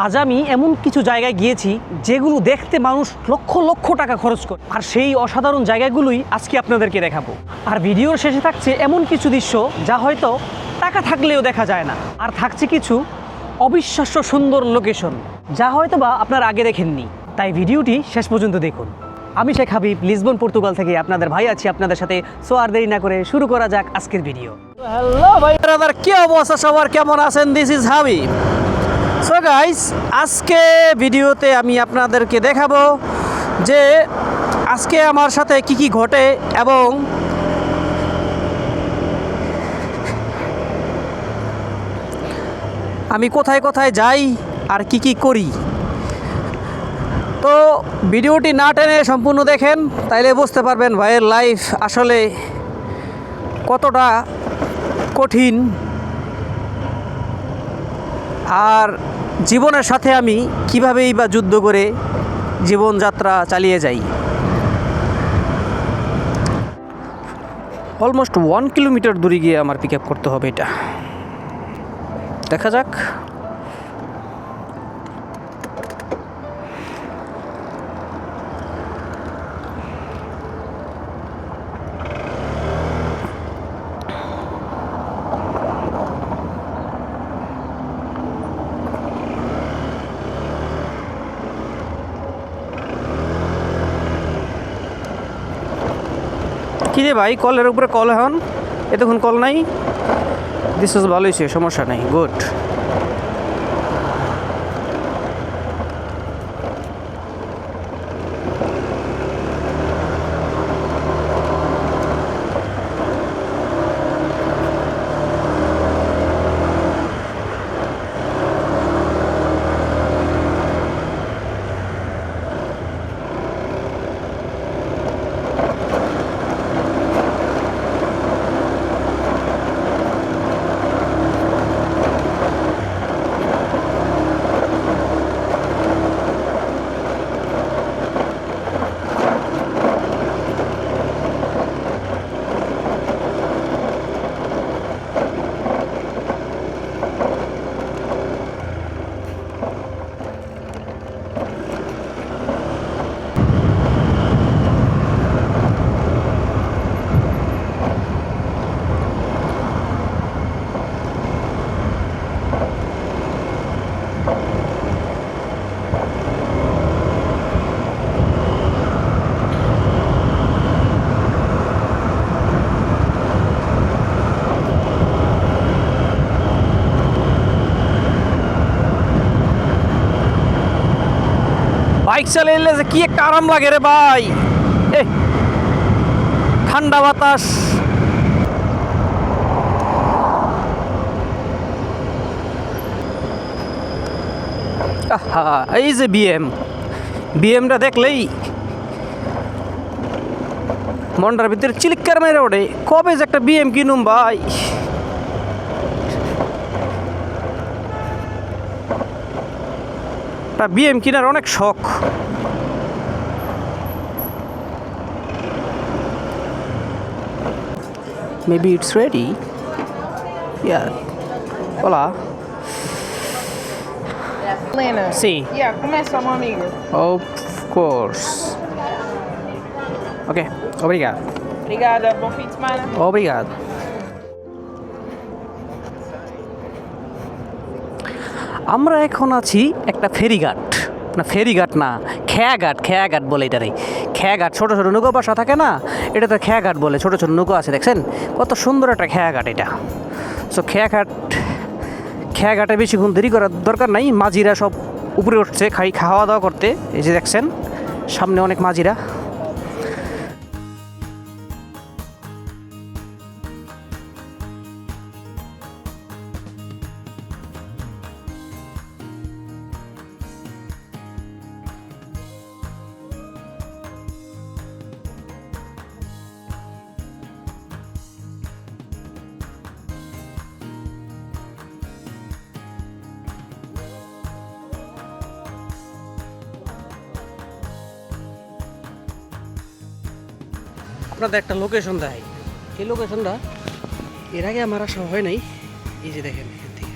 আজ আমি এমন কিছু জায়গায় গিয়েছি যেগুলো দেখতে মানুষ লক্ষ লক্ষ টাকা খরচ করে, আর সেই অসাধারণ জায়গাগুলোই আজকে আপনাদেরকে দেখাবো। আর ভিডিওর শেষে থাকছে এমন কিছু দৃশ্য যা হয়তো টাকা থাকলেও দেখা যায় না, আর থাকছে কিছু অবিশ্বাস্য সুন্দর লোকেশন যা হয়তো বা আপনারা আগে দেখেননি। তাই ভিডিওটি শেষ পর্যন্ত দেখুন। আমি শেখ হাবিব, লিসবন পর্তুগাল থেকে আপনাদের ভাই আছি আপনাদের সাথে। সো আর দেরি না করে শুরু করা যাক আজকের ভিডিও। হ্যালো ভাই ব্রাদার, কি অবস্থা সবার, কেমন আছেন? This is Habib. So guys, আজকে ভিডিওতে আমি আপনাদেরকে দেখাবো যে আজকে আমার সাথে কি কি ঘটে এবং আমি কোথায় কোথায় যাই আর কি কি করি। তো ভিডিওটি না টেনে সম্পূর্ণ দেখেন, তাইলে বুঝতে পারবেন ভাইয়ের লাইফ আসলে কতটা কঠিন, আর জীবনের সাথে আমি কীভাবেই বা যুদ্ধ করে জীবনযাত্রা চালিয়ে যাই। অলমোস্ট 1 কিলোমিটার দূরে গিয়ে আমার পিক আপ করতে হবে, এটা দেখা যাক। কী রে ভাই, কলের উপরে কল, এখন এতক্ষণ কল নাই? দিস ইজ ভালো হয়েছে, সমস্যা নেই, গুড। বাইক চালাইলে যে কি একটা আরাম লাগে রে ভাই, ঠান্ডা বাতাস। এই যে বিএমটা দেখলেই মনটার ভিতরে চিলিক্কার মেরে ওঠে, কবে যে একটা বিএম কিনুম ভাই। একটা বিএম কেনার অনেক শখ। Maybe it's ready. Yeah. Hola. Lena. Sí. Yeah, começa, meu amigo. Of course. Okay. Obrigado. Obrigada, bom fim de semana. Obrigado. আমরা এখন আছি একটা ফেরিঘাট, না ফেরিঘাট না, খেয়াঘাট বলে এটারে। খেয়াঘাট, ছোটো ছোটো নৌকো বাসা থাকে না, এটা তো খেয়াঘাট বলে। ছোটো ছোটো নৌকো আছে, দেখছেন কত সুন্দর একটা খেয়াঘাট এটা। সো খেয়াঘাটে বেশিক্ষণ দেরি করার দরকার নাই, মাঝিরা সব উপরে উঠছে খাওয়া দাওয়া করতে। এই যে দেখছেন সামনে অনেক মাঝিরা। আপনাদের একটা লোকেশন দেয়, এই লোকেশনটা এর আগে আমার আসা হয় নাই। এই যে দেখেন, এখান থেকে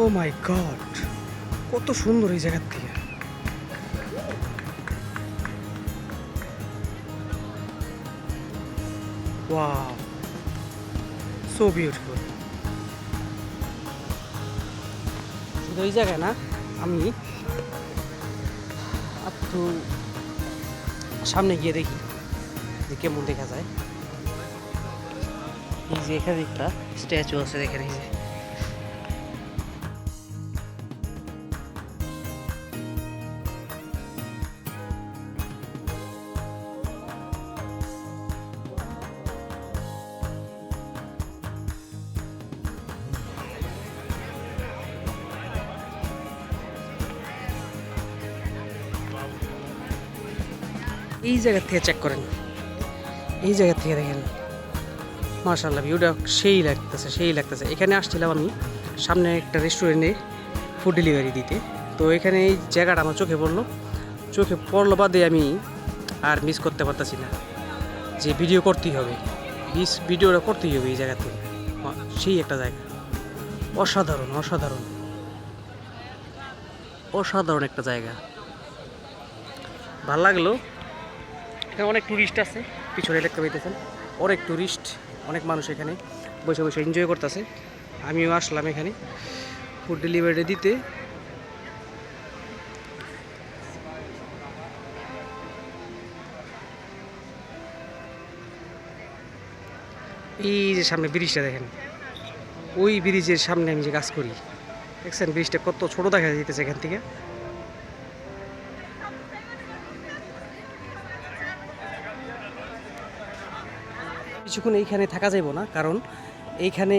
ও মাই গড, কত সুন্দর এই জায়গার থেকে। Wow, so beautiful. শুধু এই জায়গায় না, আমি একটু সামনে গিয়ে দেখি যে কেমন দেখা যায়। এই যে এখানে একটা স্ট্যাচু আছে, দেখেন এই যে। এই জায়গা থেকে চেক করেন, এই জায়গা থেকে দেখেন, মাশাআল্লাহ ভিউটা সেই লাগতেছে, সেই লাগতেছে। এখানে আসছিলাম আমি সামনে একটা রেস্টুরেন্টে ফুড ডেলিভারি দিতে। তো এখানে এই জায়গাটা আমার চোখে পড়লো বাদে আমি আর মিস করতে পারতেছি না, যে ভিডিও করতেই হবে, ভিডিওটা করতেই হবে এই জায়গা থেকে। সেই একটা জায়গা, অসাধারণ অসাধারণ অসাধারণ একটা জায়গা, ভাল লাগলো। এখানে অনেক টুরিস্ট আছে, পিছনে দেখতে পাইতেছেন অনেক টুরিস্ট, অনেক মানুষ এখানে বসে বসে এনজয় করতেছে। আমিও আসলাম এখানে ফুড ডেলিভারি দিতে। এই যে সামনে ব্রিজটা দেখেন, ওই ব্রিজের সামনে আমি যে কাজ করি, দেখছেন ব্রিজটা কত ছোট দেখা যেতেছে এখান থেকে। কিছুক্ষণ এইখানে থাকা যাইব না, কারণ এইখানে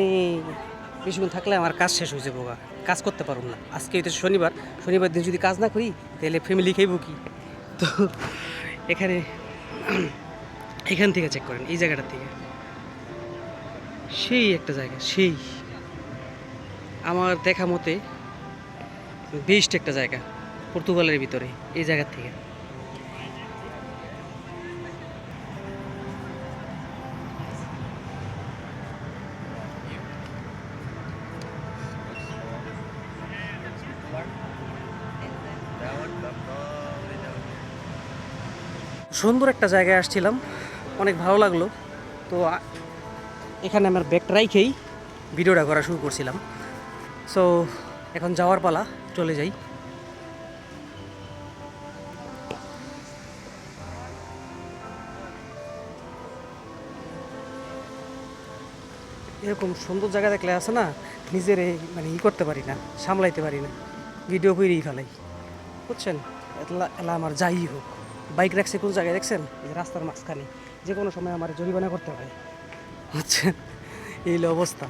কিছুক্ষণ থাকলে আমার কাজ শেষ হয়ে যাবো, কাজ করতে পারব না। আজকে তো শনিবার দিন যদি কাজ না করি তাহলে ফ্যামিলি খাইব কি। তো এখান থেকে চেক করেন, এই জায়গাটার থেকে সেই একটা জায়গা, সেই আমার দেখা মতে বেস্ট একটা জায়গা পর্তুগালের ভিতরে, এই জায়গার থেকে। সুন্দর একটা জায়গায় আসছিলাম, অনেক ভালো লাগলো। তো এখানে আমার ব্যাগটা রাইখেই ভিডিওটা করা শুরু করছিলাম। সো এখন যাওয়ার পালা, চলে যাই। এরকম সুন্দর জায়গা দেখলে আছে না, নিজের মানে করতে পারি না, সামলাইতে পারি না, ভিডিও করেই ফেলাই, বুঝছেন। এলা আমার যাই হোক, বাইক রাখছে কোন জায়গায় দেখছেন, এই রাস্তার মাঝখানে, যে কোনো সময় আমার জরিমানা করতে হয়, বুঝছেন। এই হলো অবস্থা।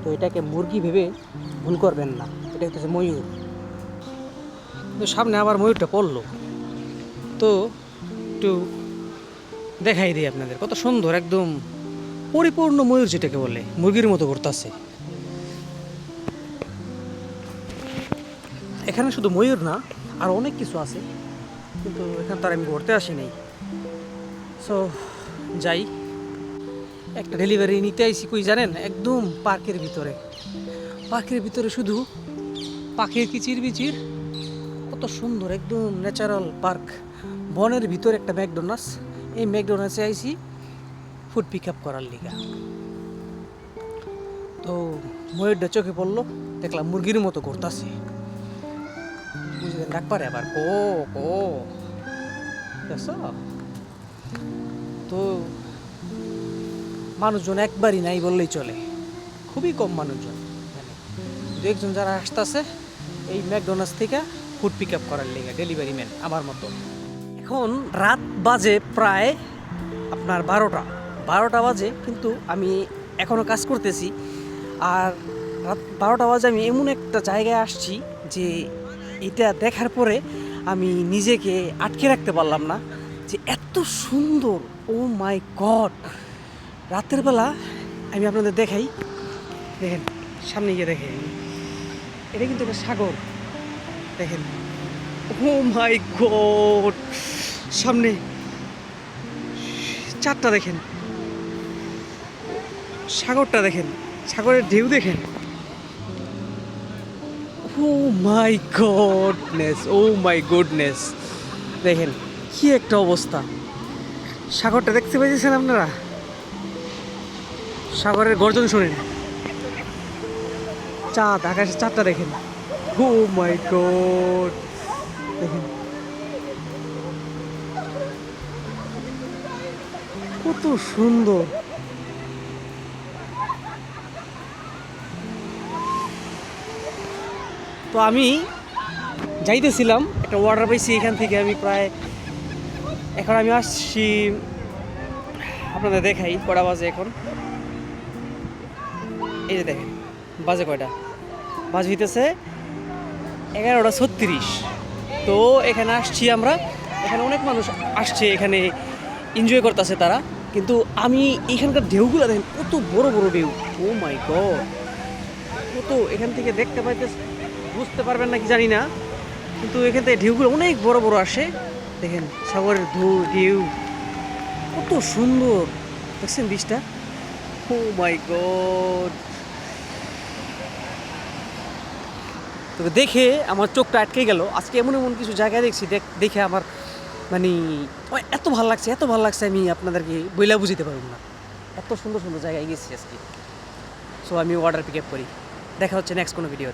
তো এটাকে মুরগি ভেবে ভুল করবেন না, এটা হচ্ছে ময়ূর। তো সামনে আবার ময়ূরটা পড়লো, তো একটু দেখাই দিই আপনাদের, কত সুন্দর একদম পরিপূর্ণ ময়ূর, যেটাকে বলে মুরগির মতো করতেছে। এখানে শুধু ময়ূর না, আর অনেক কিছু আছে, কিন্তু এখানে তার আমি ঘুরতে আসি নাই। সো যাই, একটা ডেলিভারি নিতে আইসি কই জানেন, একদম পার্কের ভিতরে শুধু পাখির কিচিরবিচির, কত সুন্দর একদম ন্যাচারাল পার্ক, বনের ভিতরে একটা ম্যাকডোনাল্ডস। এই ম্যাকডোনাল্ডসে আইসি ফুড পিক আপ করার লিগা। তো ময়ূরটা চোখে পড়লো, দেখলাম মুরগির মতো করতেছে, বুঝলেন ডাক পারে আবার ও ও দেখছো? তো মানুষজন একবারই নাই বললেই চলে, খুবই কম মানুষজন, মানে দু একজন যারা আসতেছে এই ম্যাকডোনাল্ডস থেকে ফুড পিক আপ করার লেগে, ডেলিভারি ম্যান আমার মতো। এখন রাত বাজে প্রায় আপনার 12টা বাজে, কিন্তু আমি এখনও কাজ করতেছি। আর রাত 12টা বাজে আমি এমন একটা জায়গায় আসছি যে এটা দেখার পরে আমি নিজেকে আটকে রাখতে পারলাম না, যে এত সুন্দর, ও মাই গড। রাতের বেলা আমি আপনাদের দেখাই, দেখেন সামনে গিয়ে দেখেন, এটা কিন্তু একটা সাগর, দেখেন ও মাই গড। সামনে চারটা দেখেন, সাগরটা দেখেন, সাগরের ঢেউ দেখেন, ও মাই গডনেস, ও মাই গুডনেস। দেখেন কি একটা অবস্থা, সাগরটা দেখতে পাইছেন আপনারা? সাগরের গর্জন শোনেন, চাঁদ আকাশে চাঁদটা দেখেন, ও মাই গড। দেখেন কত সুন্দর। তো আমি যাইতেছিলাম, একটা অর্ডার পাইছি এখান থেকে, আমি প্রায় এখন আমি আসছি, আপনাদের দেখাই কটা বাজে এখন। এই যে দেখেন বাজে কয়টা, বাজে হইতেছে 11:36। তো এখানে আসছি আমরা, এখানে অনেক মানুষ আসছে, এখানে এনজয় করতেছে তারা, কিন্তু আমি এখানকার ঢেউগুলো দেখেন কত বড় বড় ঢেউ, ও মাই গড। কত এখান থেকে দেখতে পাইতেছে, বুঝতে পারবেন নাকি জানি না, কিন্তু এখান থেকে ঢেউগুলো অনেক বড় বড় আসে। দেখেন সাগরের ঢেউ কত সুন্দর, দেখছেন বীজটা, ও মাই গড। তবে দেখে আমার চোখটা আটকে গেল, আজকে এমন এমন কিছু জায়গায় দেখছি, দেখে আমার মানে এত ভালো লাগছে, এত ভালো লাগছে, আমি আপনাদেরকে বইলা বুঝিতে পারব না, এত সুন্দর সুন্দর জায়গায় গেছি আজকে। সো আমি অর্ডার পিক আপ করি, দেখা হচ্ছে নেক্সট কোনো ভিডিও।